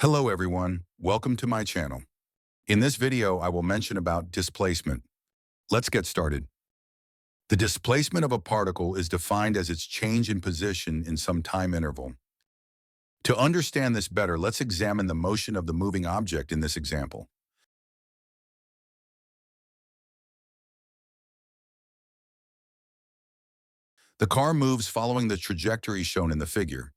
Hello everyone, welcome to my channel. In this video, I will mention about displacement. Let's get started. The displacement of a particle is defined as its change in position in some time interval. To understand this better, let's examine the motion of the moving object in this example. The car moves following the trajectory shown in the figure.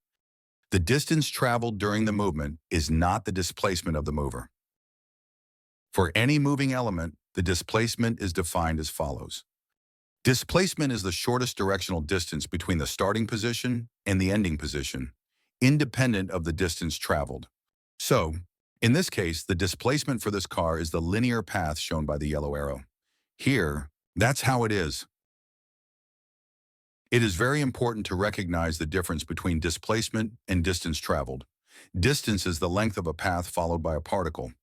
The distance traveled during the movement is not the displacement of the mover. For any moving element, the displacement is defined as follows. Displacement is the shortest directional distance between the starting position and the ending position, independent of the distance traveled. So, in this case, the displacement for this car is the linear path shown by the yellow arrow. Here, that's how it is. It is very important to recognize the difference between displacement and distance traveled. Distance is the length of a path followed by a particle.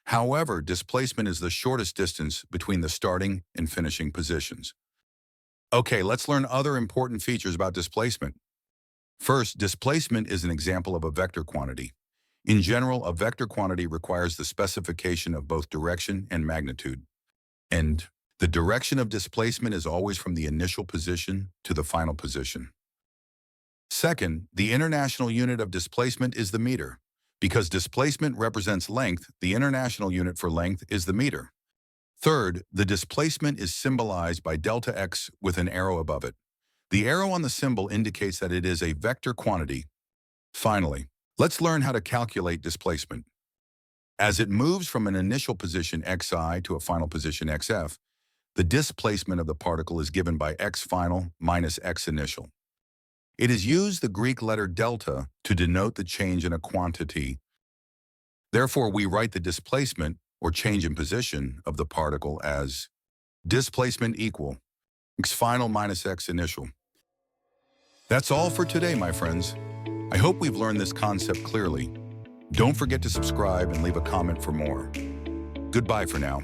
However, displacement is the shortest distance between the starting and finishing positions. Okay, let's learn other important features about displacement. First, displacement is an example of a vector quantity. In general, a vector quantity requires the specification of both direction and magnitude. And the direction of displacement is always from the initial position to the final position. Second, the international unit of displacement is the meter. Because displacement represents length, the international unit for length is the meter. Third, the displacement is symbolized by delta x with an arrow above it. The arrow on the symbol indicates that it is a vector quantity. Finally, let's learn how to calculate displacement. As it moves from an initial position xi to a final position xf, the displacement of the particle is given by x final minus x initial. It is used the Greek letter delta to denote the change in a quantity. Therefore, we write the displacement, or change in position, of the particle as displacement equal x final minus x initial. That's all for today, my friends. I hope we've learned this concept clearly. Don't forget to subscribe and leave a comment for more. Goodbye for now.